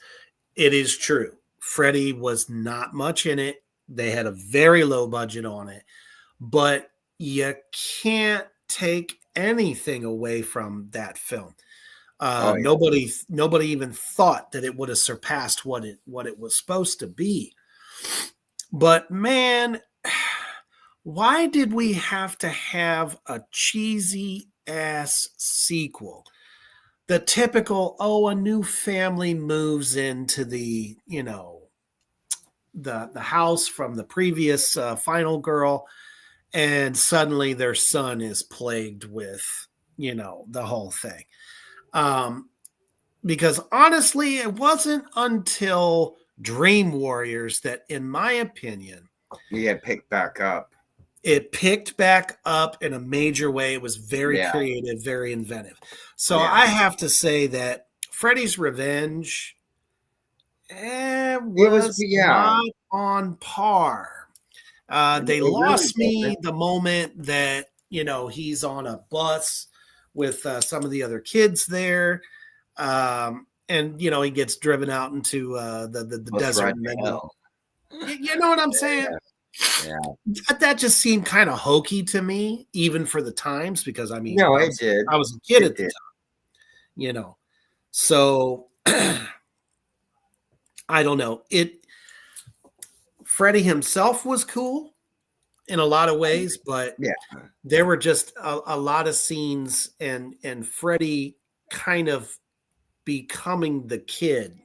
it is true. Freddy was not much in it. They had a very low budget on it, but you can't take anything away from that film. Oh yeah. Nobody even thought that it would have surpassed what it was supposed to be. But man, why did we have to have a cheesy ass sequel? The typical, oh, a new family moves into the, the house from the previous final girl, and suddenly their son is plagued with, the whole thing. Because honestly, it wasn't until Dream Warriors that, in my opinion, Yeah, picked back up. it picked back up in a major way. It was very Yeah, creative, very inventive. So yeah. I have to say that Freddy's Revenge It was, was yeah. not on par. They It really lost me wasn't. the moment that, he's on a bus with some of the other kids there. And, he gets driven out into the Let's desert. ride And then, to hell. you know what I'm saying? Yeah, yeah. That just seemed kind of hokey to me, even for the times, because I mean, No, it did. I was a kid It at the did. time. So I don't know. Freddie himself was cool in a lot of ways, but Yeah. there were just a lot of scenes and Freddie kind of becoming the kid.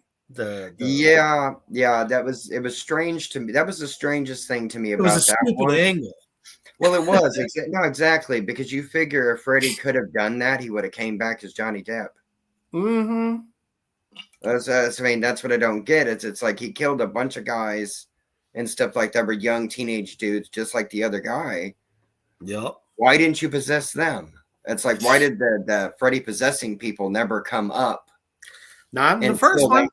Yeah, yeah, it was strange to me. That was the strangest thing to me It was a about that stupid one. angle. Well, it was no, exactly, because you figure if Freddie could have done that, he would have came back as Johnny Depp. Mm-hmm. I mean, that's what I don't get. It's like he killed a bunch of guys and stuff like that were young teenage dudes, just like the other guy. Yep. Why didn't you possess them? It's like, why did the Freddie possessing people never come up? Not in the And first one.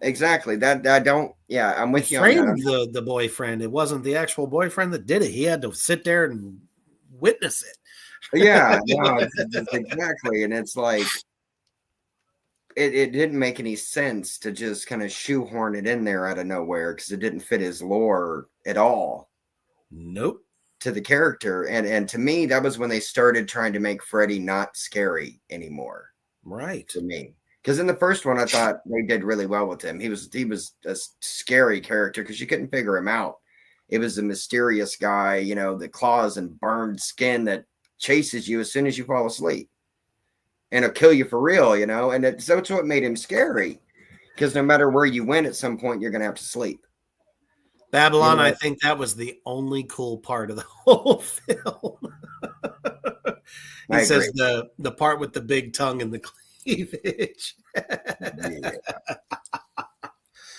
exactly that I don't. Yeah, I'm He with you on that. framed the boyfriend. It wasn't the actual boyfriend that did it. He had to sit there and witness it. Yeah, no, it's exactly, and it's like it didn't make any sense to just kind of shoehorn it in there out of nowhere because it didn't fit his lore at all Nope. to the character, and to me that was when they started trying to make Freddy not scary anymore. Right. To me, because in the first one I thought they did really well with him. He was a scary character because you couldn't figure him out. It was a mysterious guy, the claws and burned skin that chases you as soon as you fall asleep, and it'll kill you for real, and that's what made him scary, because no matter where you went, at some point you're gonna have to sleep. Babylon, I think that was the only cool part of the whole film. He says the part with the big tongue and the cleavage.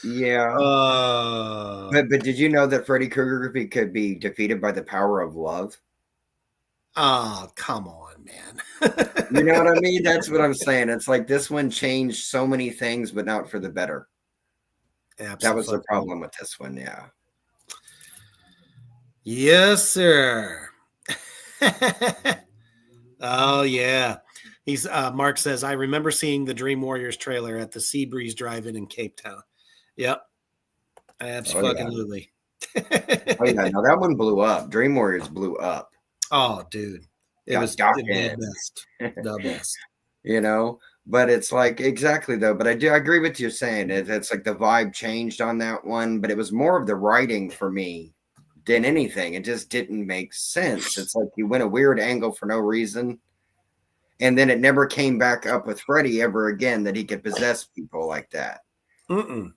Yeah. But did you know that Freddy Krueger could be defeated by the power of love? Oh, come on, man. You know what I mean? That's what I'm saying. It's like this one changed so many things, but not for the better. Absolutely. That was the problem with this one, yeah. Yes, sir. Oh, yeah. He's Mark says, I remember seeing the Dream Warriors trailer at the Seabreeze Drive-In in Cape Town. Yep. Absolutely. Oh, yeah. No, that one blew up. Dream Warriors blew up. Oh, dude. It was the best. The best. But it's like, exactly though. But I agree with you saying it. It's like the vibe changed on that one, but it was more of the writing for me than anything. It just didn't make sense. It's like you went a weird angle for no reason. And then it never came back up with Freddy ever again that he could possess people like that. Mm-mm.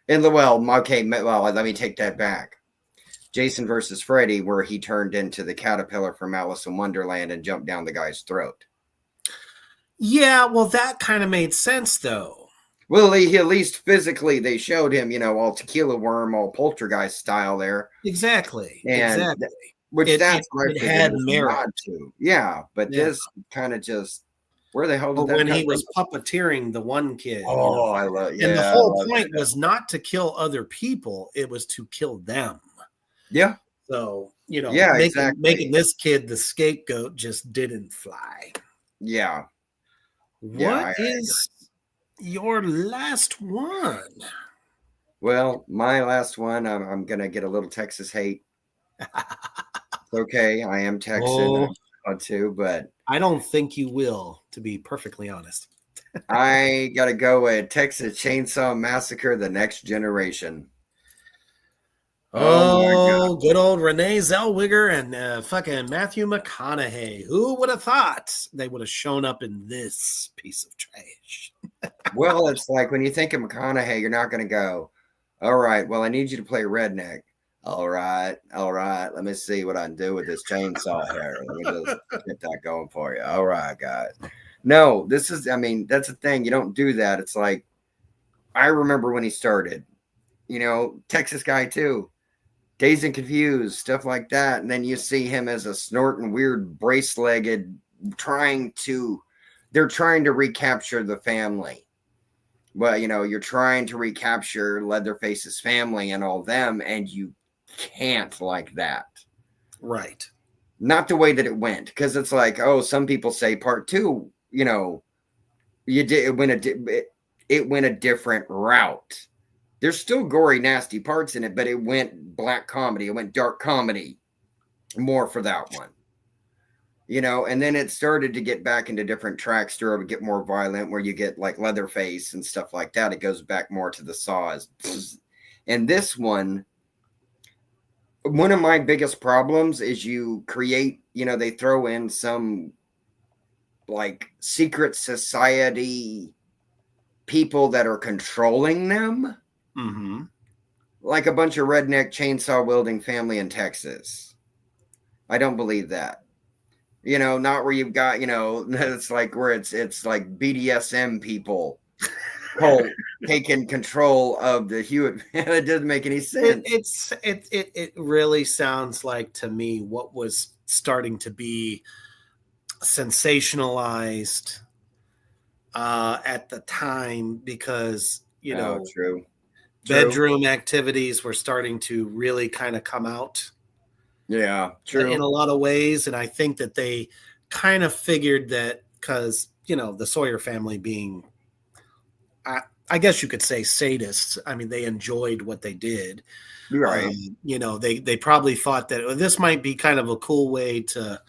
And let me take that back. Jason versus Freddy, where he turned into the caterpillar from Alice in Wonderland and jumped down the guy's throat. Yeah, well, that kind of made sense, though. Well, he at least physically, they showed him, all tequila worm, all poltergeist style there. Exactly. Which that's what it had merit to. Yeah, but this kind of just, where the hell did that when he was puppeteering the one kid. Oh, I love. Yeah, and the whole point was not to kill other people; it was to kill them. Yeah. So making this kid the scapegoat just didn't fly. Yeah. What is your last one? Well, my last one, I'm gonna get a little Texas hate. Okay, I am Texan too, but I don't think you will, to be perfectly honest. I gotta go with Texas Chainsaw Massacre: The Next Generation. Oh, good old Renee Zellweger and fucking Matthew McConaughey. Who would have thought they would have shown up in this piece of trash? Well, it's like when you think of McConaughey, you're not going to go, All right. Well, I need you to play redneck. All right. All right. Let me see what I can do with this chainsaw here. Let me just get that going for you. All right, guys. No, this is, I mean, that's the thing. You don't do that. It's like, I remember when he started, Texas guy too, Dazed and Confused, stuff like that. And then you see him as a snorting, weird, brace legged, they're trying to recapture the family. Well, you're trying to recapture Leatherface's family and all them, and you can't like that. Right. Not the way that it went, because it's like, oh, some people say part two, you did it went a different route. There's still gory, nasty parts in it, but it went black comedy, it went dark comedy more for that one. And then it started to get back into different tracks to get more violent, where you get like Leatherface and stuff like that. It goes back more to the saws. And this one of my biggest problems is you create, they throw in some like secret society people that are controlling them. Mm-hmm. Like a bunch of redneck chainsaw wielding family in Texas. I don't believe that. Not where you've got, it's like where it's like BDSM people taking control of the Hewitt. It doesn't make any sense. It really sounds like to me what was starting to be sensationalized at the time, because True. bedroom activities were starting to really kind of come out. Yeah, true. In a lot of ways. And I think that they kind of figured that, because, the Sawyer family being, I guess you could say, sadists. I mean, they enjoyed what they did. Right. They probably thought that this might be kind of a cool way to,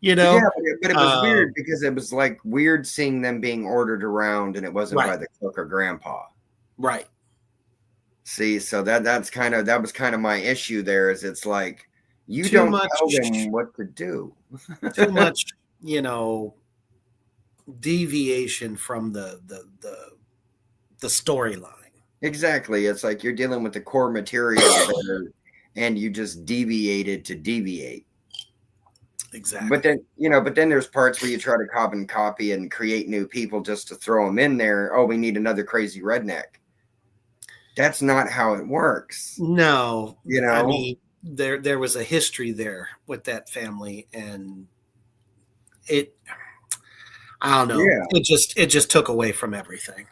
Yeah, but it was weird, because it was like weird seeing them being ordered around, and it wasn't right. by the cook or grandpa. Right. See, so that was kind of my issue there, is it's like, you Too don't much, tell them what to do. too much, deviation from the storyline. Exactly. It's like you're dealing with the core material there, and you just deviated to deviate. Exactly. But then there's parts where you try to copy and create new people just to throw them in there. Oh, we need another crazy redneck. That's not how it works. No, I mean, there was a history there with that family, and I don't know. Yeah. It just took away from everything.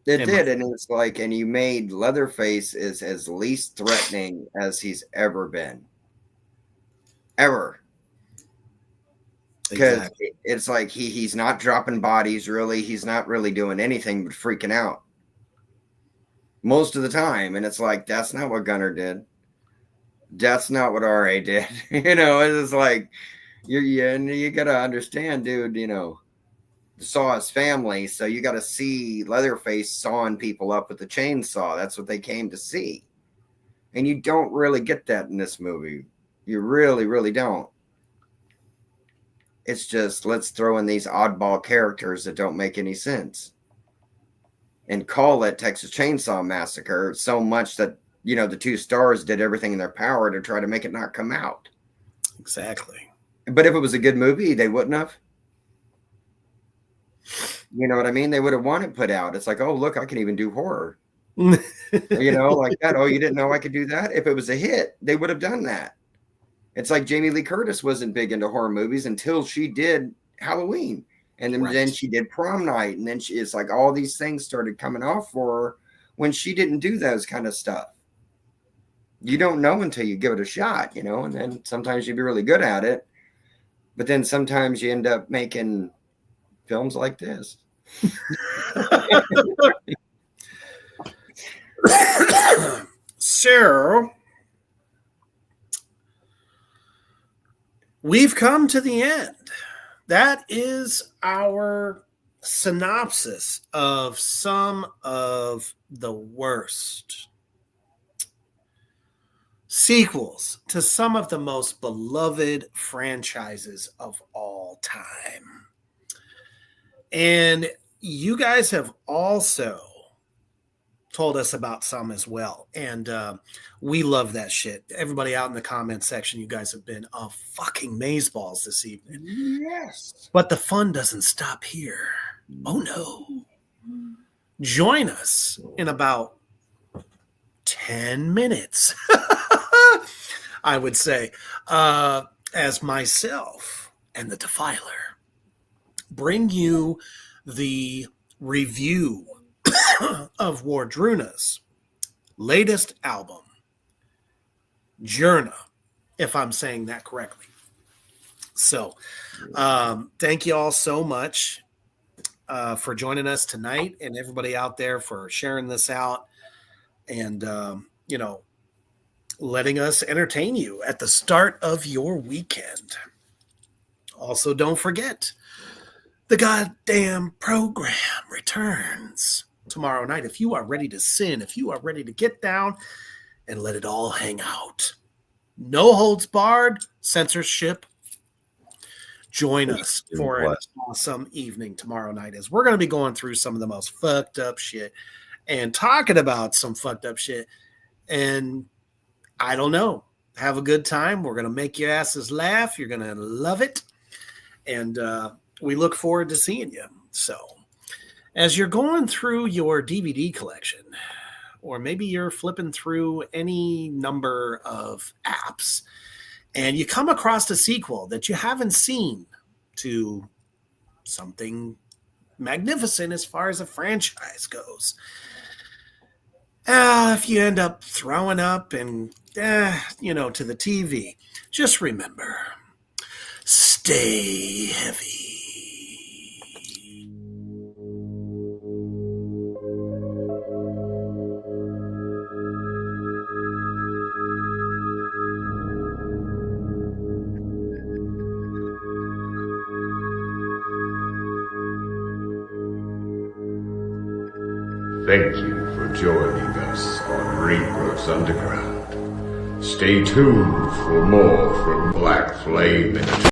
It did, and it's like, and you made Leatherface is as least threatening as he's ever been. Ever. Because exactly. it's like he's not dropping bodies, really. He's not really doing anything but freaking out most of the time. And it's like, that's not what Gunner did. That's not what RA did. It's like, you got to understand, dude, saw his family. So you got to see Leatherface sawing people up with the chainsaw. That's what they came to see. And you don't really get that in this movie. You really, really don't. It's just, let's throw in these oddball characters that don't make any sense and call it Texas Chainsaw Massacre so much that, the two stars did everything in their power to try to make it not come out. Exactly. But if it was a good movie, they wouldn't have. You know what I mean? They would have wanted it put out. It's like, oh, look, I can even do horror. Like that. Oh, you didn't know I could do that? If it was a hit, they would have done that. It's like Jamie Lee Curtis wasn't big into horror movies until she did Halloween. And then she did Prom Night. And then it's like all these things started coming off for her when she didn't do those kind of stuff. You don't know until you give it a shot, and then sometimes you'd be really good at it. But then sometimes you end up making films like this. So we've come to the end. That is our synopsis of some of the worst sequels to some of the most beloved franchises of all time. And you guys have also told us about some as well. And we love that shit. Everybody out in the comment section, you guys have been fucking mazeballs this evening. Yes. But the fun doesn't stop here. Oh no. Join us in about 10 minutes, I would say, as myself and the Defiler bring you the review of Wardruna's latest album, Journa, if I'm saying that correctly. So thank you all so much for joining us tonight, and everybody out there for sharing this out and, letting us entertain you at the start of your weekend. Also, don't forget, the goddamn program returns tomorrow night. If you are ready to sin, if you are ready to get down and let it all hang out, no holds barred, censorship, join us for an awesome evening tomorrow night, as we're going to be going through some of the most fucked up shit and talking about some fucked up shit. And I don't know, have a good time. We're going to make your asses laugh. You're going to love it. And we look forward to seeing you. So as you're going through your DVD collection, or maybe you're flipping through any number of apps, and you come across a sequel that you haven't seen to something magnificent as far as a franchise goes, if you end up throwing up and, to the TV, just remember, stay heavy. Thank you for joining us on Rebirth Underground. Stay tuned for more from Black Flame and